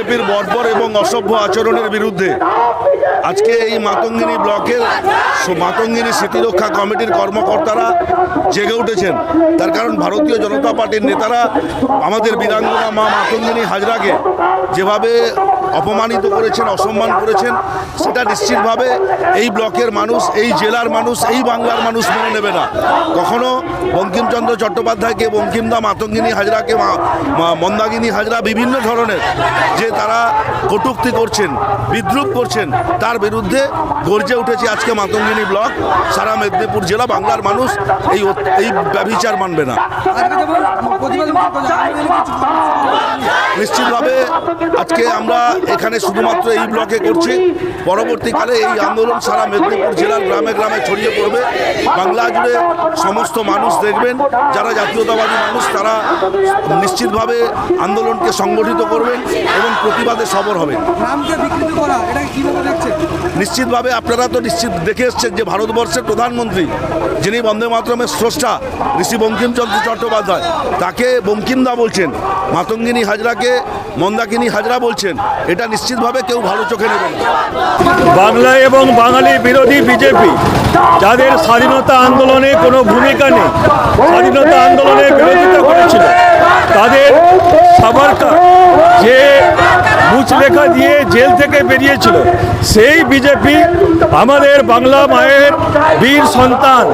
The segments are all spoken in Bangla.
বিজেপির বর্বর এবং অসভ্য আচরণের বিরুদ্ধে আজকে এই মাতঙ্গিনী ব্লকের মাতঙ্গিনী স্মৃতিরক্ষা কমিটির কর্মকর্তারা জেগে উঠেছেন। তার কারণ ভারতীয় জনতা পার্টির নেতারা আমাদের বীরাঙ্গনা মা মাতঙ্গিনী হাজরাকে যেভাবে অপমানিত করেছেন, অসম্মান করেছেন, সেটা নিশ্চিতভাবে এই ব্লকের মানুষ, এই জেলার মানুষ, এই বাংলার মানুষ মেনে নেবে না। কখনো বঙ্কিমচন্দ্র চট্টোপাধ্যায়কে, বঙ্কিমদা মাতঙ্গিনী হাজরাকে মন্দাকিনী হাজরা বিভিন্ন ধরনের যে তারা কটূক্তি করছেন, বিদ্রুপ করছেন, তার বিরুদ্ধে গর্জে উঠেছে আজকে মাতঙ্গিনী ব্লক। সারা মেদিনীপুর জেলা বাংলার মানুষ এই ব্যভিচার মানবে না। নিশ্চিতভাবে আজকে আমরা এখানে শুধুমাত্র এই ব্লকে করছি, পরবর্তীকালে এই আন্দোলন সারা মেদিনীপুর জেলার গ্রামে গ্রামে ছড়িয়ে পড়বে। বাংলা জুড়ে সমস্ত মানুষ দেখবেন, যারা জাতীয়তাবাদী মানুষ তারা নিশ্চিতভাবে আন্দোলনকে সংগঠিত করবেন এবং প্রতিবাদে সবর হবেন। নিশ্চিতভাবে আপনারা তো দেখে এসছেন যে ভারতবর্ষের প্রধানমন্ত্রী, যিনি বন্দে মাতরমের স্রষ্টা ঋষি বঙ্কিমচন্দ্র চট্টোপাধ্যায়, তাকে বঙ্কিমদা বলছেন, মাতঙ্গিনী হাজরাকে মন্দাকিনী হাজরা বলছেন। এটা নিশ্চিতভাবে কেউ ভালো চোখে নেবেন। বাংলা এবং বাঙালি বিরোধী বিজেপি, যাদের স্বাধীনতা আন্দোলনে কোনো ভূমিকা নেই, স্বাধীনতা আন্দোলনের বিরোধিতা করেছিল, তাদের সাবারকার যে মুচলেখা দিয়ে জেল থেকে বেরিয়েছিল, সেই বিজেপি আমাদের বাংলা মায়ের বীর সন্তান,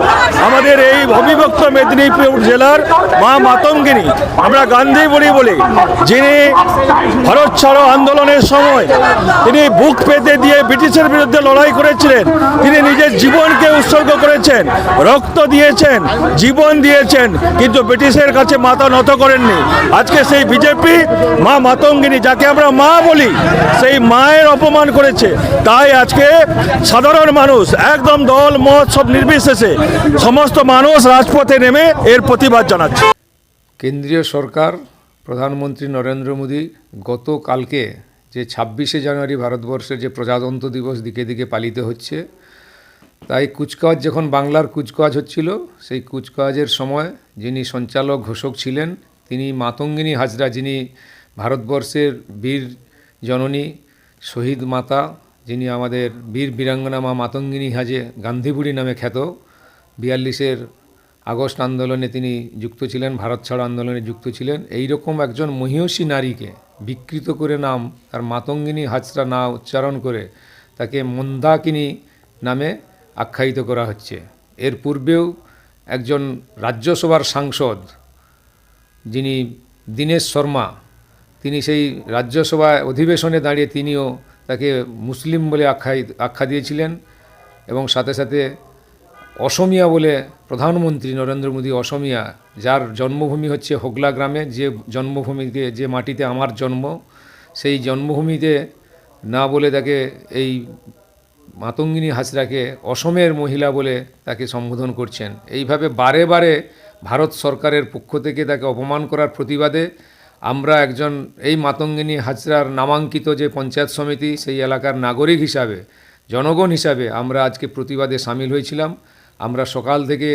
আমাদের এই অবিভক্ত মেদিনীপুর জেলার মা মাতঙ্গিনী, আমরা গান্ধী বলি, যিনি ভারত ছাড়ো আন্দোলনের সময় তিনি বুক পেতে দিয়ে ব্রিটিশের বিরুদ্ধে লড়াই করেছিলেন। তিনি নিজের জীবনকে উৎসর্গ করেছেন, রক্ত দিয়েছেন, জীবন দিয়েছেন, কিন্তু ব্রিটিশের কাছে মাথা নত করেননি। আজকে সেই বিজেপি মা মাতঙ্গিনী, যাকে আমরা মা বলি, সেই মায়ের অপমান করেছে। তাই আজকে সাধারণ মানুষ, একদম দল মত সব নির্বিশেষে সমস্ত মানুষ রাজপথে নেমে এর প্রতিবাদ জানাচ্ছে। কেন্দ্রীয় সরকার, প্রধানমন্ত্রী নরেন্দ্র মোদী গতকালকে যে 26শে জানুয়ারি ভারতবর্ষের যে প্রজাতন্ত্র দিবস দিকে দিকে পালিত হচ্ছে, তাই কুচকাওয়াজ যখন বাংলার কুচকাওয়াজ হচ্ছিল, সেই কুচকাওয়াজের সময় যিনি সঞ্চালক ঘোষক ছিলেন তিনি মাতঙ্গিনী হাজরা, যিনি ভারতবর্ষের বীর জননী, শহীদ মাতা, যিনি আমাদের বীর বীরাঙ্গনা মা মাতঙ্গিনী হাজে গান্ধীবুড়ি নামে খ্যাত। 42-এর আগস্ট আন্দোলনে তিনি যুক্ত ছিলেন, ভারত ছাড়ো আন্দোলনে যুক্ত ছিলেন। এই রকম একজন মহিয়সী নারীকে বিকৃত করে নাম, তার মাতঙ্গিনী হাজরা না উচ্চারণ করে তাকে মন্দাকিনী নামে আখ্যায়িত করা হচ্ছে। এর পূর্বেও একজন রাজ্যসভার সাংসদ, যিনি দীনেশ শর্মা, তিনি সেই রাজ্যসভায় অধিবেশনে দাঁড়িয়ে তিনিও তাকে মুসলিম বলে আখ্যা দিয়েছিলেন। এবং সাথে সাথে অসমিয়া বলে, প্রধানমন্ত্রী নরেন্দ্র মোদী অসমিয়া, যার জন্মভূমি হচ্ছে হোগলা গ্রামে, যে জন্মভূমিতে, যে মাটিতে আমার জন্ম, সেই জন্মভূমিতে না বলে তাকে, এই মাতঙ্গিনী হাজরাকে অসমের মহিলা বলে তাকে সম্বোধন করছেন। এইভাবে বারে বারে ভারত সরকারের পক্ষ থেকে তাকে অপমান করার প্রতিবাদে আমরা একজন এই মাতঙ্গিনী হাজরার নামাঙ্কিত যে পঞ্চায়েত সমিতি, সেই এলাকার নাগরিক হিসাবে, জনগণ হিসাবে আমরা আজকে প্রতিবাদে সামিল হয়েছিলাম। আমরা সকাল থেকে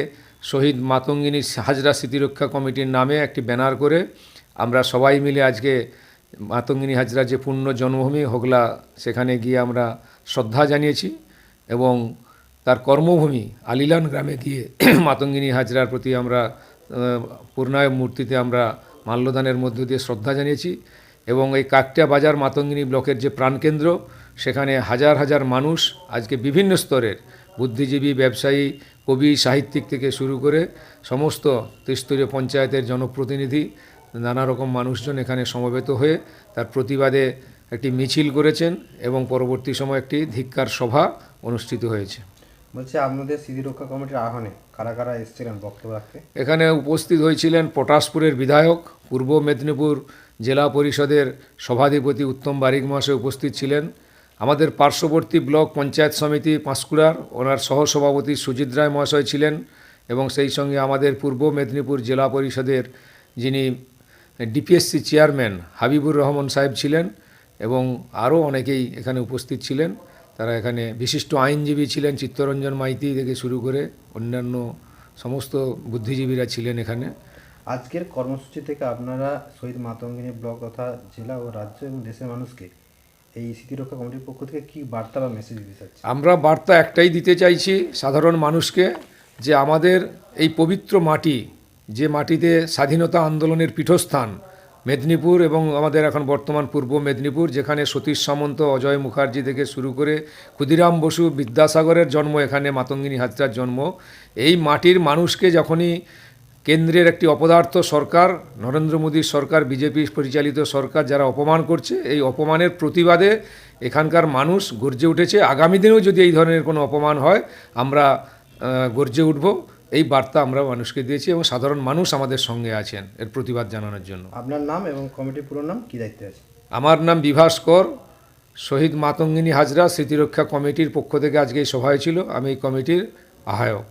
শহীদ মাতঙ্গিনী হাজরা স্মৃতিরক্ষা কমিটির নামে একটি ব্যানার করে আমরা সবাই মিলে আজকে মাতঙ্গিনী হাজরা যে পূর্ণ জন্মভূমি হোগলা, সেখানে গিয়ে আমরা শ্রদ্ধা জানিয়েছি এবং তার কর্মভূমি আলিলান গ্রামে গিয়ে মাতঙ্গিনী হাজরার প্রতি আমরা পূর্ণায় মূর্তিতে আমরা মাল্যদানের মধ্য দিয়ে শ্রদ্ধা জানিয়েছি। এবং এই কাকটিয়া বাজার মাতঙ্গিনী ব্লকের যে প্রাণকেন্দ্র, সেখানে হাজার হাজার মানুষ আজকে বিভিন্ন স্তরের বুদ্ধিজীবী, ব্যবসায়ী, কবি, সাহিত্যিক থেকে শুরু করে সমস্ত ত্রিস্তরীয় পঞ্চায়েতের জনপ্রতিনিধি, নানা রকম মানুষজন এখানে সমবেত হয়ে তার প্রতিবাদে একটি মিছিল করেছেন এবং পরবর্তী সময় একটি ধিক্কার সভা অনুষ্ঠিত হয়েছে। বলছি, আপনাদের স্মৃতিরক্ষা কমিটির আহ্বানে কারা কারা এসেছিলেন বক্তব্য রাখতে? এখানে উপস্থিত হয়েছিলেন পটাশপুরের বিধায়ক, পূর্ব মেদিনীপুর জেলা পরিষদের সভাধিপতি উত্তম বারিক মহাশয় উপস্থিত ছিলেন। আমাদের পার্শ্ববর্তী ব্লক পঞ্চায়েত সমিতি পাঁশকুড়ার, ওনার সহসভাপতি সুজিত রায় মহাশয় ছিলেন এবং সেই সঙ্গে আমাদের পূর্ব মেদিনীপুর জেলা পরিষদের যিনি ডিপিএসসি চেয়ারম্যান হাবিবুর রহমান সাহেব ছিলেন এবং আরও অনেকেই এখানে উপস্থিত ছিলেন। তারা এখানে বিশিষ্ট আইনজীবী ছিলেন, চিত্তরঞ্জন মাইতি থেকে শুরু করে অন্যান্য সমস্ত বুদ্ধিজীবীরা ছিলেন এখানে। আজকের কর্মসূচি থেকে আপনারা শহীদ মাতঙ্গিনী ব্লক তথা জেলা ও রাজ্য এবং দেশের মানুষকে এই স্মৃতিরক্ষা কমিটির পক্ষ থেকে কি বার্তা বা মেসেজ দিতে চাচ্ছেন? আমরা বার্তা একটাই দিতে চাইছি সাধারণ মানুষকে, যে আমাদের এই পবিত্র মাটি, যে মাটিতে স্বাধীনতা আন্দোলনের পীঠস্থান মেদিনীপুর এবং আমাদের এখন বর্তমান পূর্ব মেদিনীপুর, যেখানে সতীশ সামন্ত, অজয় মুখার্জি থেকে শুরু করে ক্ষুদিরাম বসু, বিদ্যাসাগরের জন্ম, এখানে মাতঙ্গিনী হাজরার জন্ম। এই মাটির মানুষকে যখনই কেন্দ্রের একটি অপদার্থ সরকার, নরেন্দ্র মোদীর সরকার, বিজেপি পরিচালিত সরকার যারা অপমান করছে, এই অপমানের প্রতিবাদে এখানকার মানুষ গর্জে উঠেছে। আগামী দিনেও যদি এই ধরনের কোনো অপমান হয় আমরা গর্জে উঠব, এই বার্তা আমরা মানুষকে দিয়েছি এবং সাধারণ মানুষ আমাদের সঙ্গে আছেন এর প্রতিবাদ জানানোর জন্য। আপনার নাম এবং কমিটির পুরো নাম কি দায়িত্বে আছে? আমার নাম বিভাস কর, শহীদ মাতঙ্গিনী হাজরা স্মৃতিরক্ষা কমিটির পক্ষ থেকে আজকে এই সভায় ছিল, আমি এই কমিটির আহ্বায়ক।